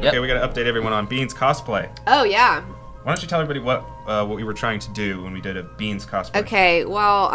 Yep. Okay, we got to update everyone on Beans cosplay. Oh, yeah. Why don't you tell everybody what we were trying to do when we did a Beans cosplay? Okay, well,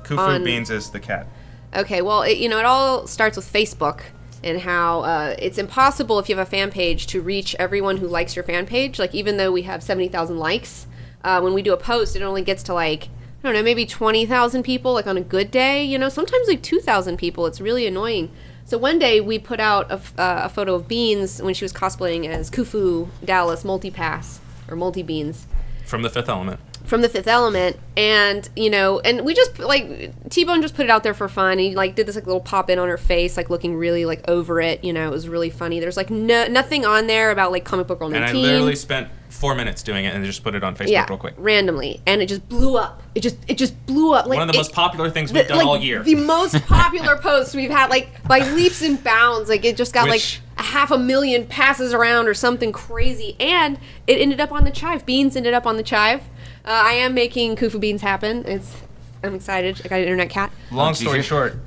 Kufu Beans is the cat. Okay, well, it all starts with Facebook and how it's impossible if you have a fan page to reach everyone who likes your fan page. Like, even though we have 70,000 likes, when we do a post, it only gets to, like, I don't know, maybe 20,000 people, like, on a good day. You know, sometimes, like, 2,000 people. It's really annoying. So one day we put out a photo of Beans when she was cosplaying as Khufu Dallas Multipass, or Multi-Beans. From The Fifth Element. From The Fifth Element, and, you know, and we just, like, T-Bone just put it out there for fun. He, like, did this, like, little pop-in on her face, like, looking really, like, over it, you know, it was really funny. There's, like, nothing on there about, like, Comic Book Girl 19. And I literally spent 4 minutes doing it and just put it on Facebook real quick. Randomly, and it just blew up. It just blew up. Like, one of the most popular things we've done all year. The most popular post we've had, like, by leaps and bounds. Like, it just got, like, 500,000 passes around or something crazy, and it ended up on the Chive. Beans ended up on the Chive. I am making Khufu Beans happen. I'm excited. I got an internet cat. Long story short,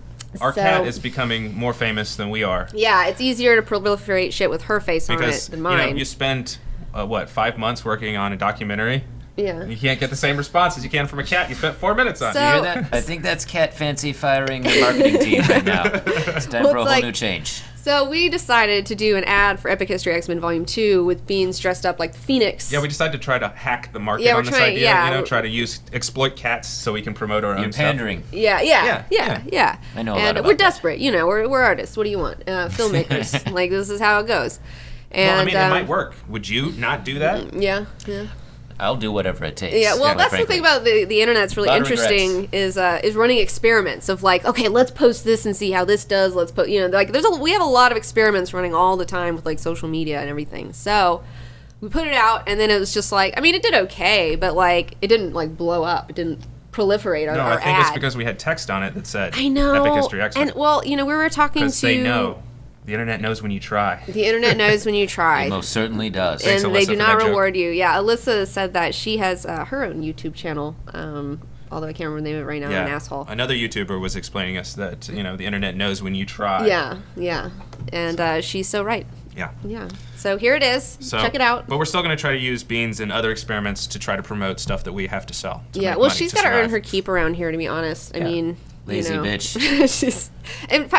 our cat is becoming more famous than we are. Yeah, it's easier to proliferate shit with her face on it than mine. Because, you know, you spend, 5 months working on a documentary? Yeah. You can't get the same response as you can from a cat you spent 4 minutes on. You hear that? I think that's Cat Fancy firing the marketing team right now. It's time for a whole new change. So we decided to do an ad for Epic History X-Men Volume 2 with Beans dressed up like the Phoenix. Yeah, we decided to try to hack the market on this idea. You know, try to exploit cats so we can promote our own pandering. Stuff. Yeah. I know a lot and about we're that. desperate. You know, we're artists. What do you want? Filmmakers. Like, this is how it goes. And, well, I mean, it might work. Would you not do that? Yeah. I'll do whatever it takes. Yeah, well, that's the thing about the internet that's really interesting is running experiments of, like, okay, let's post this and see how this does. Let's put, you know, like, we have a lot of experiments running all the time with, like, social media and everything. So we put it out, and then it was just like, I mean, it did okay, but, like, it didn't, like, blow up. It didn't proliferate our ad. No, I think it's because we had text on it that said I know. Epic History X-Men. And, well, you know, we were talking to... Because they know. The internet knows when you try. The internet knows when you try. It most certainly does. And Thanks, they Alyssa, do not reward joke. you. Yeah, Alyssa said that she has her own YouTube channel, although I can't remember the name of it right now. Yeah. I'm an asshole. Another YouTuber was explaining us that, you know, the internet knows when you try. Yeah. And she's so right. Yeah. So here it is. Check it out. But we're still going to try to use Beans and other experiments to try to promote stuff that we have to sell. Well, she's got to earn her keep around here, to be honest. I mean... Lazy you know. bitch.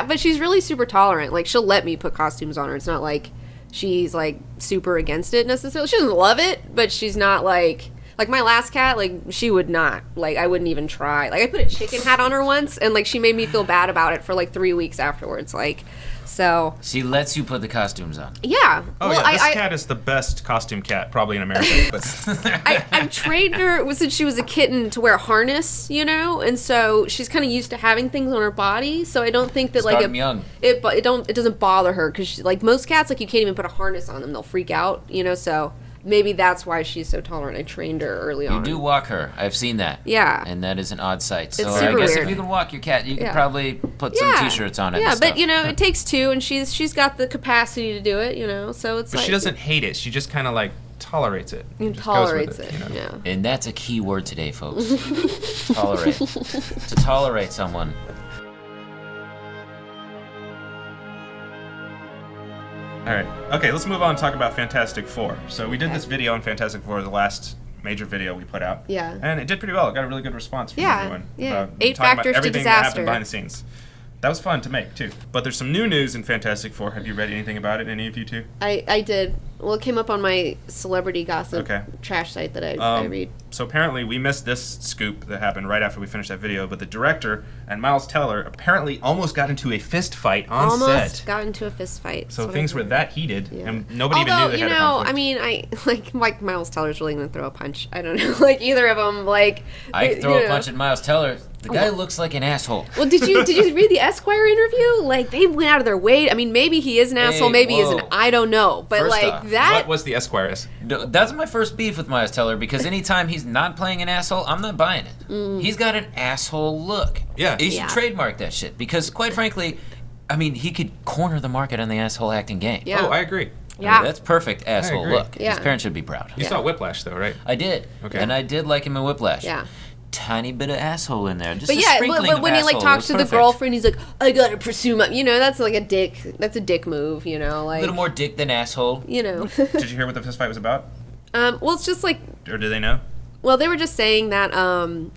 But she's really super tolerant. Like, she'll let me put costumes on her. It's not like she's, like, super against it necessarily. She doesn't love it, but she's not, like my last cat, like, she would not. Like, I wouldn't even try. Like, I put a chicken hat on her once, and, like, she made me feel bad about it for, like, 3 weeks afterwards. Like, so... She lets you put the costumes on. Yeah. Oh, well, yeah, this cat is the best costume cat, probably in America. But I've trained her since she was a kitten to wear a harness, you know? And so she's kind of used to having things on her body, so I don't think that, Start like... them young. It doesn't bother her, because, like, most cats, like, you can't even put a harness on them. They'll freak out, you know? So... Maybe that's why she's so tolerant. I trained her early on. You do walk her. I've seen that. Yeah. And that is an odd sight. So It's I super guess weird. if you can walk your cat, you could probably put some T-shirts on it. Yeah, and but, stuff. you know, it takes two, and she's got the capacity to do it, you know, so it's But like... she doesn't hate it. She just kind of, like, tolerates it. Tolerates it, you know? yeah. And that's a key word today, folks. Tolerate. To tolerate someone. All right. Okay, let's move on and talk about Fantastic Four. So we did this video on Fantastic Four, the last major video we put out. Yeah. And it did pretty well. It got a really good response from everyone. Yeah. About 8 talking about factors to everything that happened disaster. behind the scenes. That was fun to make, too. But there's some new news in Fantastic Four. Have you read anything about it, any of you two? I did. Well, it came up on my celebrity gossip Okay. trash site that I read. So apparently we missed this scoop that happened right after we finished that video, but the director and Miles Teller apparently almost got into a fist fight on set. Almost got into a fist fight. So things were that heated, Yeah. and nobody even knew they had a conflict. I mean, like Miles Teller's really gonna throw a punch. I don't know, like either of them. Like I could throw a punch at Miles Teller. The guy looks like an asshole. Well, did you read the Esquire interview? Like, they went out of their way. I mean, maybe he is an asshole, maybe he isn't. I don't know. But First like off, that. What was the Esquires? No, that's my first beef with Miles Teller, because anytime he's not playing an asshole, I'm not buying it. He's got an asshole look. Yeah. He should trademark that shit, because quite frankly, I mean, he could corner the market on the asshole acting game. Yeah. Oh, I agree. Yeah. That's perfect asshole agree. look. Yeah. His parents should be proud. You saw Whiplash, though, right? I did. Okay. And I did like him in Whiplash. Yeah. tiny bit of asshole in there. Just But a yeah, sprinkling but when of he like asshole. talks It to was the perfect. girlfriend, he's like, I gotta pursue my. That's like a dick. That's a dick move. Like A little more dick than asshole. Did you hear what the fist fight was about? Well, it's just like. Or do they know? Well, they were just saying that,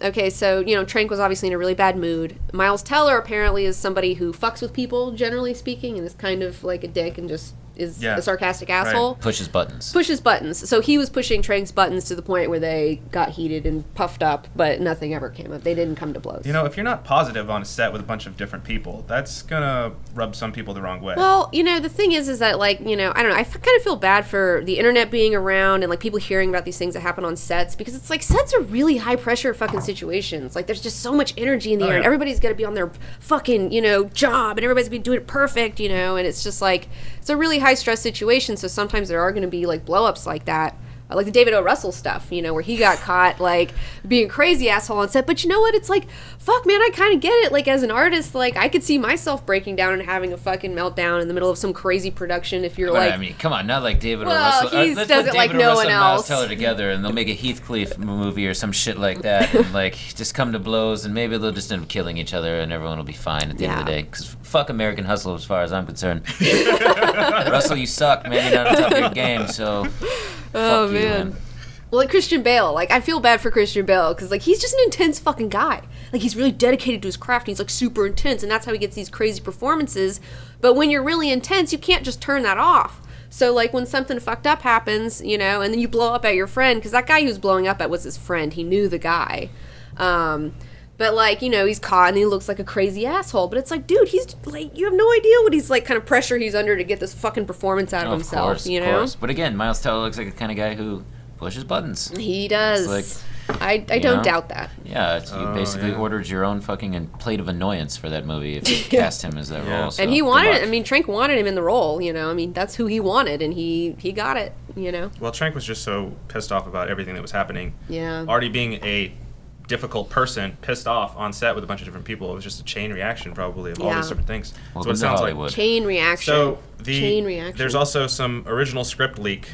okay, so, Trank was obviously in a really bad mood. Miles Teller apparently is somebody who fucks with people, generally speaking, and is kind of like a dick and just is a sarcastic asshole. Pushes buttons. Pushes buttons. So he was pushing Trank's buttons to the point where they got heated and puffed up, but nothing ever came up. They didn't come to blows. If you're not positive on a set with a bunch of different people, that's gonna rub some people the wrong way. Well, the thing is that, I don't know, I kind of feel bad for the internet being around and, people hearing about these things that happen on sets, because it's sets are really high-pressure fucking situations. There's just so much energy in the air, and everybody's got to be on their fucking, job, and everybody's going to be doing it perfect, and it's just, it's a really high-stress situation, so sometimes there are going to be, blow-ups like that. Like the David O. Russell stuff, where he got caught, being a crazy asshole on set. But you know what? It's fuck, man, I kind of get it. As an artist, I could see myself breaking down and having a fucking meltdown in the middle of some crazy production if you're I mean, come on, not like David Well, O. Russell. he Let's does put it like David O. no Russell one and Miles else. Teller together, and they'll make a Heathcliff movie or some shit like that, and, just come to blows, and maybe they'll just end up killing each other, and everyone will be fine at the end of the day. Because fuck American Hustle as far as I'm concerned. Russell, you suck, man. You're not on top of your game, so fuck you, man. Well, Christian Bale, I feel bad for Christian Bale, because, he's just an intense fucking guy. He's really dedicated to his craft, and he's, super intense, and that's how he gets these crazy performances. But when you're really intense, you can't just turn that off. So, when something fucked up happens, and then you blow up at your friend, because that guy he was blowing up at was his friend. He knew the guy. But, he's caught, and he looks like a crazy asshole. But it's dude, he's, you have no idea what he's, kind of pressure he's under to get this fucking performance out of himself, Of course. But again, Miles Teller looks like the kind of guy who pushes buttons. He does. I don't doubt that. Yeah, you basically ordered your own fucking plate of annoyance for that movie if you cast him as that role. So, and he wanted it. I mean, Trank wanted him in the role, I mean, that's who he wanted, and he got it, Well, Trank was just so pissed off about everything that was happening. Yeah. Already being a difficult person, pissed off on set with a bunch of different people. It was just a chain reaction, probably, of all these different things. Well, That's what it sounds like. Chain reaction. So, chain reaction. There's also some original script leak.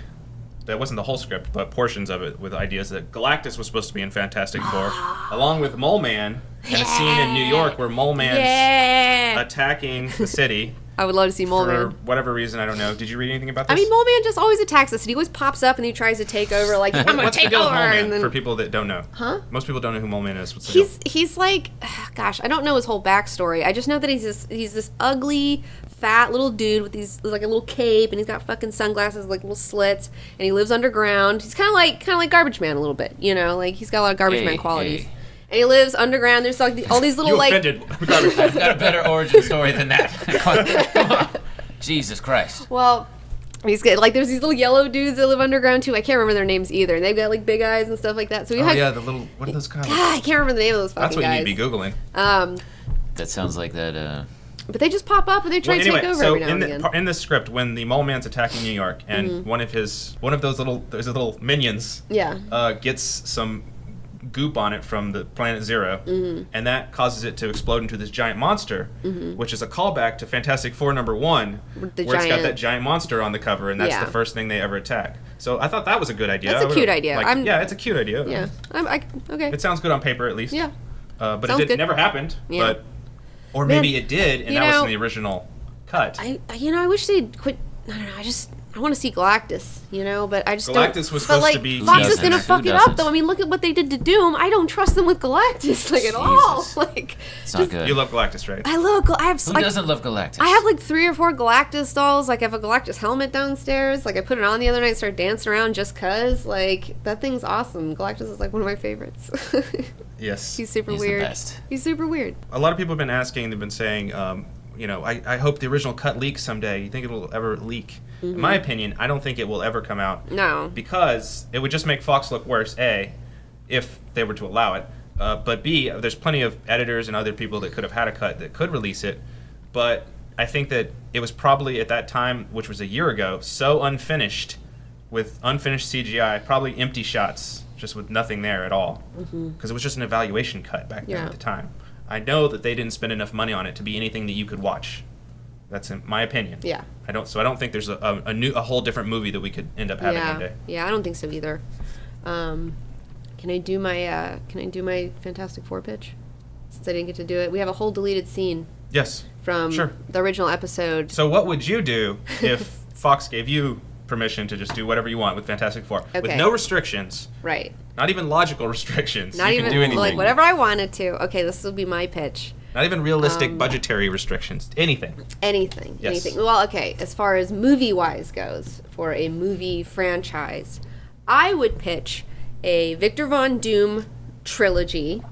That wasn't the whole script, but portions of it with ideas that Galactus was supposed to be in Fantastic Four, along with Mole Man, and a scene in New York where Mole Man's attacking the city. I would love to see Mole Man. For whatever reason, I don't know. Did you read anything about this? I mean, Mole Man just always attacks us. He always pops up and he tries to take over. I'm gonna take over. Mole Man, and then, for people that don't know, huh? Most people don't know who Mole Man is. What's the deal? He's gosh, I don't know his whole backstory. I just know that he's this ugly, fat little dude with these a little cape, and he's got fucking sunglasses, little slits, and he lives underground. He's kind of like Garbage Man a little bit, he's got a lot of Garbage Man qualities. Hey. And he lives underground. There's all these little You offended Garbage Man. I've got a better origin story than that. Come on. Jesus Christ. Well, he's got there's these little yellow dudes that live underground too. I can't remember their names either, and they've got big eyes and stuff like that. So he the little, what are those called? God, I can't remember the name of those fucking That's what guys. you need to be Googling. That sounds like that. But they just pop up and they try to take over every now and again. In the script, when the Mole Man's attacking New York, and one of those little minions, gets some goop on it from the planet Zero, and that causes it to explode into this giant monster, which is a callback to Fantastic Four #1, where it's got that giant monster on the cover, and that's the first thing they ever attack. So I thought that was a good idea. That's a cute idea. It's a cute idea. Yeah, okay. It sounds good on paper, at least. Yeah. But Sounds it good. never happened. Yeah. Or maybe it did, and that was in the original cut. I wish they'd quit. I don't know. I want to see Galactus, but I just Galactus don't. was supposed to be. Fox is gonna Who fuck it doesn't? up, though. I mean, look at what they did to Doom. I don't trust them with Galactus at all. It's not good. You love Galactus, right? I love. I have. Who doesn't love Galactus? I have 3 or 4 Galactus dolls. I have a Galactus helmet downstairs. I put it on the other night and started dancing around just cause. That thing's awesome. Galactus is one of my favorites. Yes. He's super He's weird. the best. He's super weird. A lot of people have been asking, they've been saying, I hope the original cut leaks someday. You think it will ever leak? In my opinion, I don't think it will ever come out. No. Because it would just make Fox look worse, A, if they were to allow it. But B, there's plenty of editors and other people that could have had a cut that could release it. But I think that it was probably at that time, which was a year ago, so unfinished, with unfinished CGI, probably empty shots, just with nothing there at all. Because it was just an evaluation cut back then at the time. I know that they didn't spend enough money on it to be anything that you could watch. That's in my opinion. Yeah. I don't think there's a whole different movie that we could end up having one day. Yeah, I don't think so either. Can I do my Fantastic Four pitch? Since I didn't get to do it, we have a whole deleted scene. Yes. From the original episode. So what would you do if Fox gave you permission to just do whatever you want with Fantastic Four, with no restrictions? Right. Not even logical restrictions. Not you even can do anything. like whatever I wanted to. Okay, this will be my pitch. Not even realistic budgetary restrictions. Anything. Anything. Yes. Anything. Well, okay, as far as movie-wise goes, for a movie franchise, I would pitch a Victor Von Doom trilogy.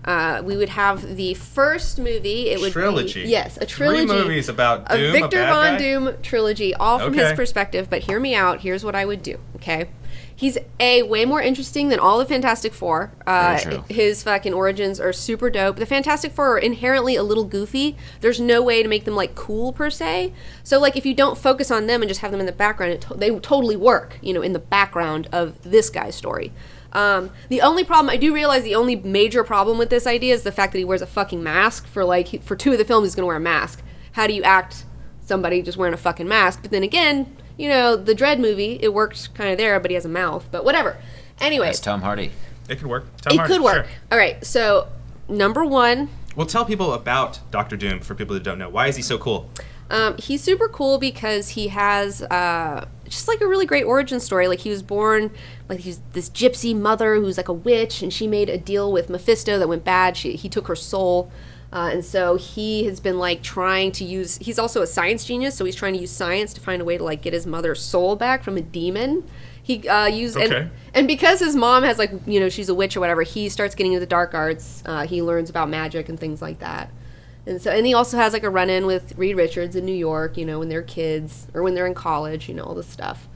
We would have the first movie. It would trilogy. Be, yes, a trilogy. 3 movies about Doom, a Victor bad Von guy? Doom trilogy, all from his perspective. But hear me out. Here's what I would do. Okay, he's way more interesting than all the Fantastic Four. His fucking origins are super dope. The Fantastic Four are inherently a little goofy. There's no way to make them like cool per se. So like if you don't focus on them and just have them in the background, they totally work. In the background of this guy's story. The only problem, I do realize the only major problem with this idea is the fact that he wears a fucking mask for 2 of the films he's gonna wear a mask. How do you act somebody just wearing a fucking mask? But then again, the Dread movie, it worked kind of there, but he has a mouth, but whatever. Anyway. That's Tom Hardy. It could work. It could work. Sure. All right, so number 1. Well, tell people about Dr. Doom for people that don't know. Why is he so cool? He's super cool because he has just like a really great origin story. Like he was born, like he's this gypsy mother who's like a witch, and she made a deal with Mephisto that went bad. He took her soul, and so he has been like trying to use. He's also a science genius, so he's trying to use science to find a way to like get his mother's soul back from a demon. He used and because his mom has like she's a witch or whatever, he starts getting into the dark arts. He learns about magic and things like that. And he also has like a run-in with Reed Richards in New York, when they're kids or when they're in college, all this stuff.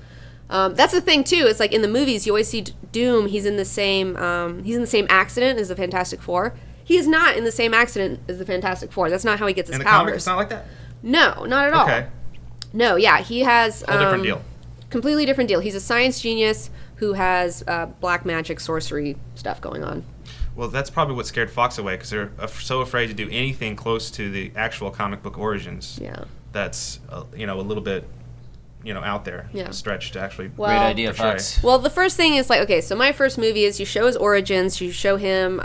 That's the thing too. It's like in the movies, you always see Doom. He's in the same accident as the Fantastic Four. He is not in the same accident as the Fantastic Four. That's not how he gets his powers. In the comic, it's not like that? No, not at all. Okay. No, yeah, he has whole different deal. Completely different deal. He's a science genius who has black magic, sorcery stuff going on. Well, that's probably what scared Fox away, because they're so afraid to do anything close to the actual comic book origins. Yeah. That's a little bit out there, stretched to actually. Great idea, Fox. Well, the first thing is like, okay, so my first movie is you show his origins, you show him,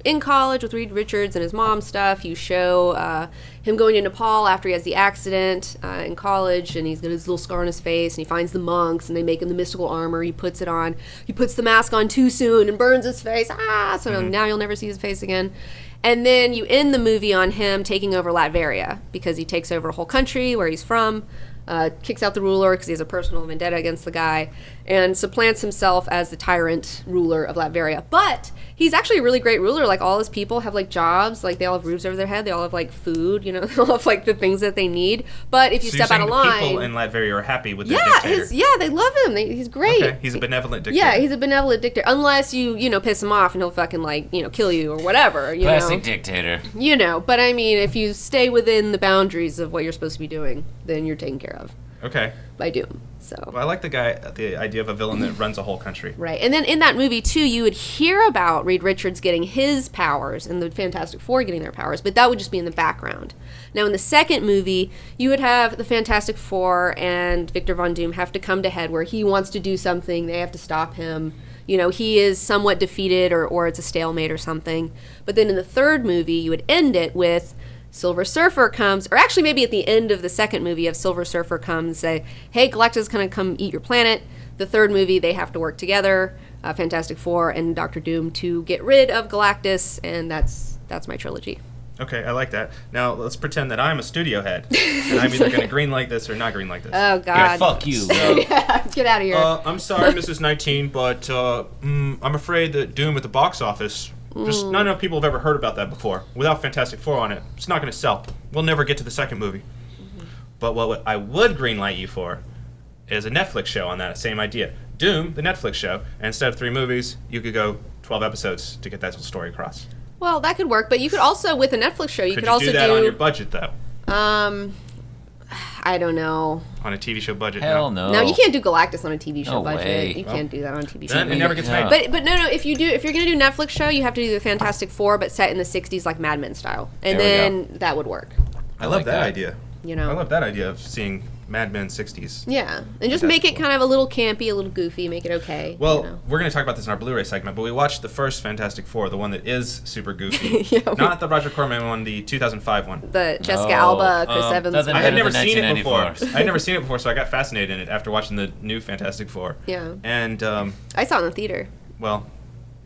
in college with Reed Richards and his mom stuff. You show him going to Nepal after he has the accident in college, and he's got his little scar on his face, and he finds the monks, and they make him the mystical armor. He puts it on. He puts the mask on too soon and burns his face. So now you'll never see his face again. And then you end the movie on him taking over Latveria, because he takes over a whole country where he's from. Kicks out the ruler because he has a personal vendetta against the guy, and supplants himself as the tyrant ruler of Latveria. But he's actually a really great ruler. Like, all his people have like jobs, like they all have roofs over their head, they all have like food, they all have like the things that they need. But if you step out of line, people in Latveria are happy with the dictator. They love him. He's great. Okay, he's a benevolent dictator. Yeah, he's a benevolent dictator, unless you piss him off and he'll fucking like kill you or whatever. Classic dictator. But I mean, if you stay within the boundaries of what you're supposed to be doing, then you're taken care of. Okay. By Doom. So. Well, I like the idea of a villain that runs a whole country. Right. And then in that movie, too, you would hear about Reed Richards getting his powers and the Fantastic Four getting their powers, but that would just be in the background. Now, in the second movie, you would have the Fantastic Four and Victor Von Doom have to come to head where he wants to do something. They have to stop him. He is somewhat defeated or it's a stalemate or something. But then in the third movie, you would end it with Silver Surfer comes, or actually maybe at the end of the second movie, if Silver Surfer comes and say, hey, Galactus is going to come eat your planet. The third movie, they have to work together, Fantastic Four and Dr. Doom, to get rid of Galactus, and that's my trilogy. Okay, I like that. Now, let's pretend that I'm a studio head, and I'm either going to greenlight this or not greenlight this. Oh, God. Yeah, fuck you, bro. Get out of here. I'm sorry, Mrs. 19, but I'm afraid that Doom at the box office... Just not enough people have ever heard about that before. Without Fantastic Four on it, it's not going to sell. We'll never get to the second movie. Mm-hmm. But what I would greenlight you for is a Netflix show on that same idea. Doom, the Netflix show, and instead of 3 movies, you could go 12 episodes to get that story across. Well, that could work, but you could also, with a Netflix show, you could also do... Could you do that on your budget, though? I don't know. On a TV show budget? Hell no. No, you can't do Galactus on a TV show budget. Way. You can't do that on a TV show Then budget. it never gets made. But no, if you're gonna do Netflix show, you have to do the Fantastic Four, but set in the 60s like Mad Men style, and then that would work. I love that idea. I love that idea of seeing Mad Men 60s. Yeah, and just make it kind of a little campy, a little goofy, make it okay. Well, we're going to talk about this in our Blu-ray segment, but we watched the first Fantastic Four, the one that is super goofy. Not the Roger Corman one, the 2005 one. The Jessica Alba, Chris Evans. I had never seen it before. I had never seen it before, so I got fascinated in it after watching the new Fantastic Four. Yeah. And I saw it in the theater. Well,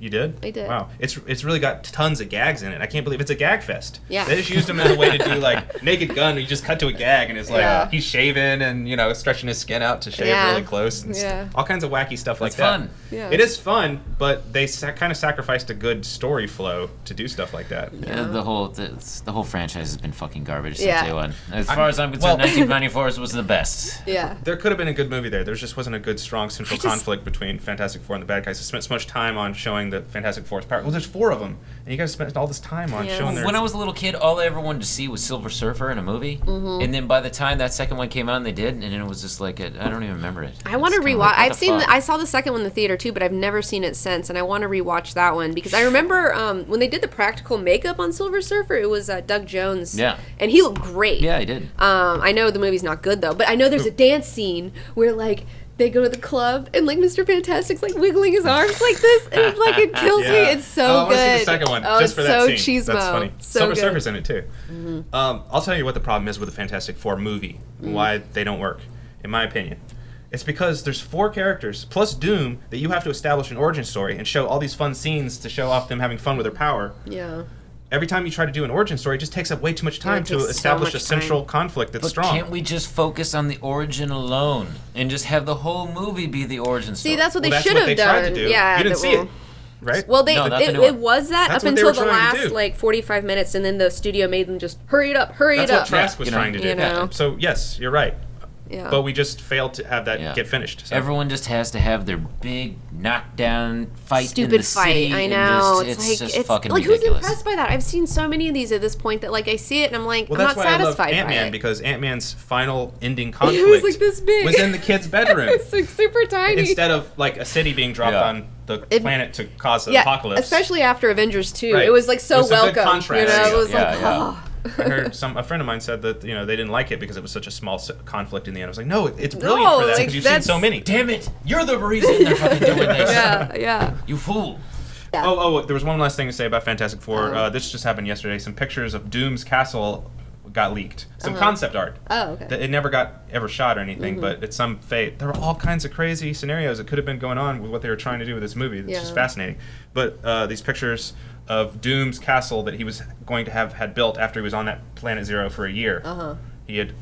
you did? I did. Wow. It's really got tons of gags in it. I can't believe it's a gag fest. Yeah. They just used them as a way to do, like, Naked Gun, where you just cut to a gag, and it's like, he's shaving and, stretching his skin out to shave really close. And all kinds of wacky stuff like that. It's fun. Yeah. It is fun, but they kind of sacrificed a good story flow to do stuff like that. Yeah. The whole franchise has been fucking garbage since day one. As far far as I'm concerned, 1994 was the best. Yeah. There could have been a good movie there. There just wasn't a good, strong central conflict between Fantastic Four and the bad guys. They spent so much time on showing the Fantastic Four's power. Well, there's 4 of them, and you guys spent all this time on showing their... When I was a little kid, all I ever wanted to see was Silver Surfer in a movie, and then by the time that second one came out, and they did, and it was just like, I don't even remember it. I want to rewatch. I saw the second one in the theater too, but I've never seen it since, and I want to rewatch that one because I remember when they did the practical makeup on Silver Surfer, it was Doug Jones. Yeah. And he looked great. Yeah, he did. I know the movie's not good though, but I know there's a dance scene where like they go to the club and like Mr. Fantastic's like wiggling his arms like this, and it like it kills me. It's so good. I want to see the second one just for that scene. Cheesemo. That's funny. So Silver good. Surfer's in it too. I'll tell you what the problem is with the Fantastic Four movie and why they don't work, in my opinion. It's because there's 4 characters plus Doom that you have to establish an origin story and show all these fun scenes to show off them having fun with their power. Yeah. Every time you try to do an origin story, it just takes up way too much time to establish a central conflict that's strong. Can't we just focus on the origin alone and just have the whole movie be the origin story? See, that's what they That's should what have they done. tried to do. Yeah, you didn't see it, right? Well, it was that That's up what they until were the trying to last do. like 45 minutes, and then the studio made them just hurry it up. That's what Trask was trying to do. You know? So yes, you're right. Yeah. But we just failed to have that get finished. So. Everyone just has to have their big knockdown fight Stupid in the fight. city. I know. It's like just it's fucking like ridiculous. who's impressed by that? I've seen so many of these at this point that like I see it and I'm like, well, I'm that's not why satisfied I love Ant-Man, by it. because Ant-Man's final ending conflict It was like this big. was in the kid's bedroom. It's like super tiny. Instead of like a city being dropped on the planet to cause the apocalypse. Especially after Avengers 2. Right. It was like so It was a good welcome. contrast. You know, it was like, Yeah. I heard a friend of mine said that they didn't like it because it was such a small conflict in the end. I was like, no, it's brilliant for that because you've seen so many. Damn it! You're the reason they're fucking doing this. Yeah. You fool. Yeah. Oh, there was one last thing to say about Fantastic Four. This just happened yesterday. Some pictures of Doom's castle got leaked. Some concept art. Oh, okay. It never got ever shot or anything, but it's some fate. There were all kinds of crazy scenarios that could have been going on with what they were trying to do with this movie. It's just fascinating. But these pictures of Doom's castle that he was going to have had built after he was on that Planet Zero for a year. He had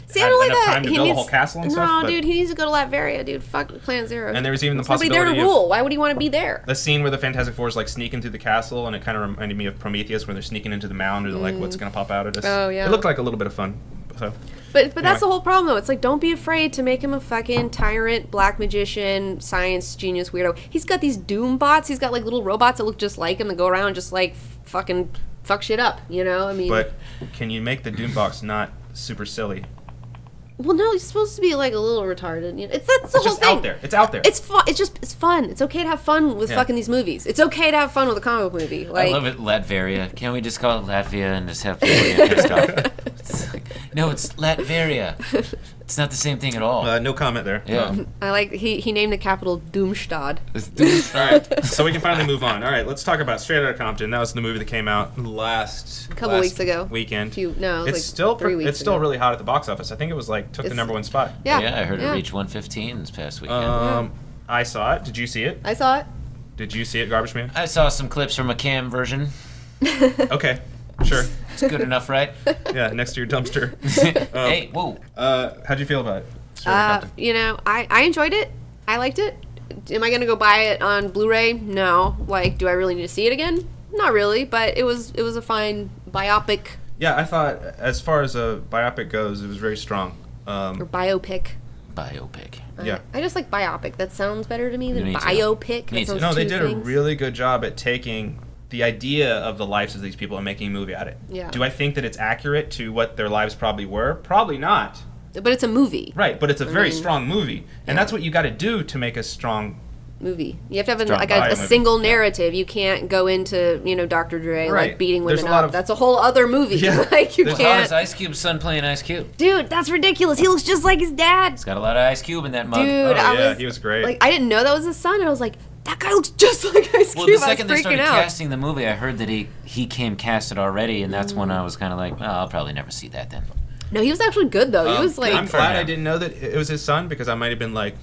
See, I don't like enough that. time to build a whole castle and stuff. No, dude, he needs to go to Latveria, dude. Fuck Planet Zero. And there was even the There's nobody possibility there to rule. of Why would he want to be there? the scene where the Fantastic Four is like sneaking through the castle, and it kind of reminded me of Prometheus, where they're sneaking into the mound, or like what's going to pop out at us. Oh, yeah. It looked like a little bit of fun. So. But that's the whole problem, though. It's like, don't be afraid to make him a fucking tyrant, black magician, science genius weirdo. He's got these Doom bots. He's got like little robots that look just like him that go around just like fucking fuck shit up. You know, I mean. But can you make the Doom box not super silly? Well, no, he's supposed to be like a little retarded. You know? That's the It's whole just thing. out there. It's out there. It's fun. It's fun. It's okay to have fun with fucking these movies. It's okay to have fun with a comic book movie. Like, I love it, Latveria. Can't we just call it Latvia and just have people get pissed off? It's like, no, it's Latveria. It's not the same thing at all. No comment there. Yeah. I like he named the capital Doomstad. All right, so we can finally move on. All right, let's talk about Straight Outta Compton. That was the movie that came out last weeks ago. Weekend. It's still 3 weeks it's still ago. really hot at the box office. I think it was took the number 1 spot. Yeah. I heard it reached 115 this past weekend. I saw it. Did you see it? I saw it. Did you see it, Garbage Man? I saw some clips from a cam version. Okay, sure. It's good enough, right? Yeah, next to your dumpster. Hey, whoa. How'd you feel about it? Straight Outta Compton. You know, I enjoyed it. I liked it. Am I gonna go buy it on Blu-ray? No. Like, do I really need to see it again? Not really. But it was a fine biopic. Yeah, I thought as far as a biopic goes, it was very strong. Or biopic. Biopic. Yeah. I just like biopic. That sounds better to me than Me too. biopic. Me That too. sounds No, they two did things. a really good job at taking the idea of the lives of these people and making a movie out of it. Yeah. Do I think that it's accurate to what their lives probably were? Probably not. But it's a movie. Right, but it's a very strong movie. And that's what you got to do to make a strong movie. You have to have Strong a bio movie. single narrative. You can't go into, Dr. Dre Right. like beating There's women a lot up. of- That's a whole other movie. Yeah. Like you There's How can't. is Ice Cube's son playing Ice Cube? Dude, that's ridiculous. He looks just like his dad. It's got a lot of Ice Cube in that mug. Dude, He was great. Like, I didn't know that was his son, and I was like, that guy looks just like Ice Well, Cube. the second I they was freaking started out. casting the movie, I heard that he came casted already, and that's when I was kind of like, well, I'll probably never see that then. No, he was actually good though. He was like, I'm for glad him. I didn't know that it was his son because I might have been like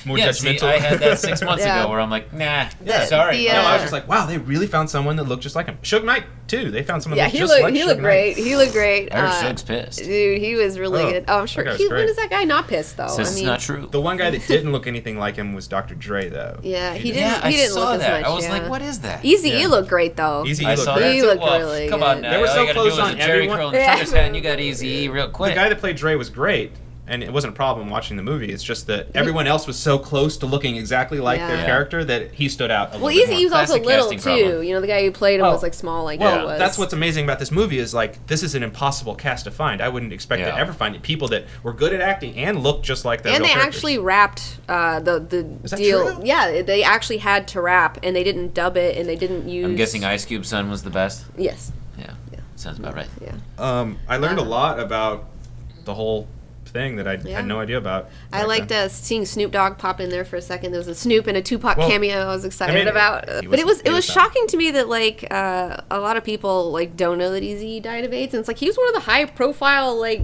more Yeah, judgmental. see, I had that 6 months Yeah. ago where I'm like, nah, Yeah. sorry. The, No, I was Yeah. just like, wow, they really found someone that looked just like him. Suge Knight too. They found someone yeah, that he looked looked just like he Suge looked Knight. great. He looked great. I heard Suge's pissed. Dude, he was really Oh, good. Oh, I'm sure. that guy was When great. is that guy not pissed though? Says it's not true. The one guy that didn't look anything like him was Dr. Dre though. Yeah, he did. didn't. Yeah, I he didn't saw look that. as much. I was yeah. like, what is that? Easy-E Yeah. looked great though. Easy I looked saw great. that. He too. looked Well, really come good. on now. They were All so you gotta close do is on a Jerry everyone. curl in the Yeah. trigger's head, and you got Eazy-E real quick. The guy that played Dre was great, and it wasn't a problem watching the movie. It's just that everyone else was so close to looking exactly like their Yeah. character that he stood out a Well, little bit Easy was more. also Classic little casting too. problem. The guy who played him Oh. was like small, like Well, he was. that's what's amazing about this movie is like this is an impossible cast to find. I wouldn't expect to Yeah. ever find people that were good at acting and looked just like their And real they characters. actually rapped the Is that deal. true? Yeah, they actually had to rap, and they didn't dub it, and they didn't use. I'm guessing Ice Cube's son was the best. Yes. Yeah, sounds about right. Yeah. I learned a lot about the whole thing that I Yeah. had no idea about. I back liked then. seeing Snoop Dogg pop in there for a second. There was a Snoop and a Tupac Well, cameo I was excited I mean, about. he But it was- was he it was was shocking to me that like a lot of people like don't know that Eazy died of AIDS, and it's like he was one of the high profile like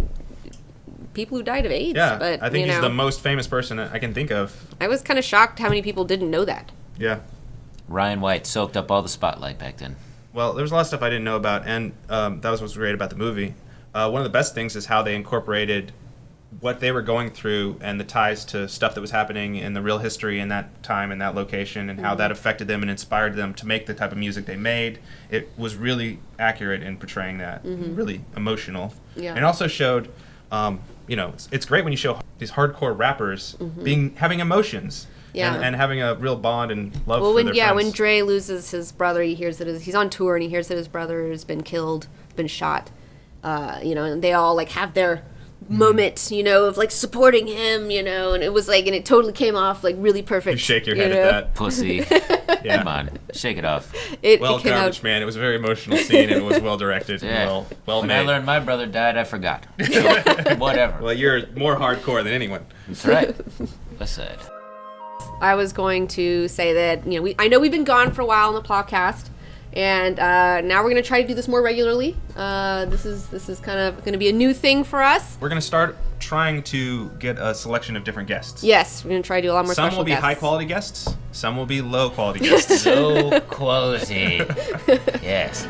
people who died of AIDS. Yeah, but I think you he's know, the most famous person I can think of. I was kind of shocked how many people didn't know that. Yeah. Ryan White soaked up all the spotlight back then. Well, there was a lot of stuff I didn't know about, and that was what's great about the movie. One of the best things is how they incorporated what they were going through and the ties to stuff that was happening in the real history in that time and that location and how that affected them and inspired them to make the type of music they made. It was really accurate in portraying that, really emotional. Yeah. And it also showed, it's great when you show these hardcore rappers having emotions. Yeah. And having a real bond and love Well, for when their friends. when Dre loses his brother, he hears that he's on tour and he hears that his brother has been killed, been shot. And they all like have their moment, of like supporting him, and it was like, and it totally came off like really perfect. You shake your head know? at that. Pussy. Yeah. Come on, shake it off. It Well, came Garbage out. Man, it was a very emotional scene and it was well directed Yeah. and well When made. I learned my brother died, I forgot. So, whatever. Well, you're more hardcore than anyone. That's right. West Side. I was going to say that I know we've been gone for a while on the podcast, and now we're going to try to do this more regularly. This is kind of going to be a new thing for us. We're going to start trying to get a selection of different guests. Yes, we're going to try to do a lot more Some special will be guests. high quality guests, some will be low quality guests. Low quality. Yes.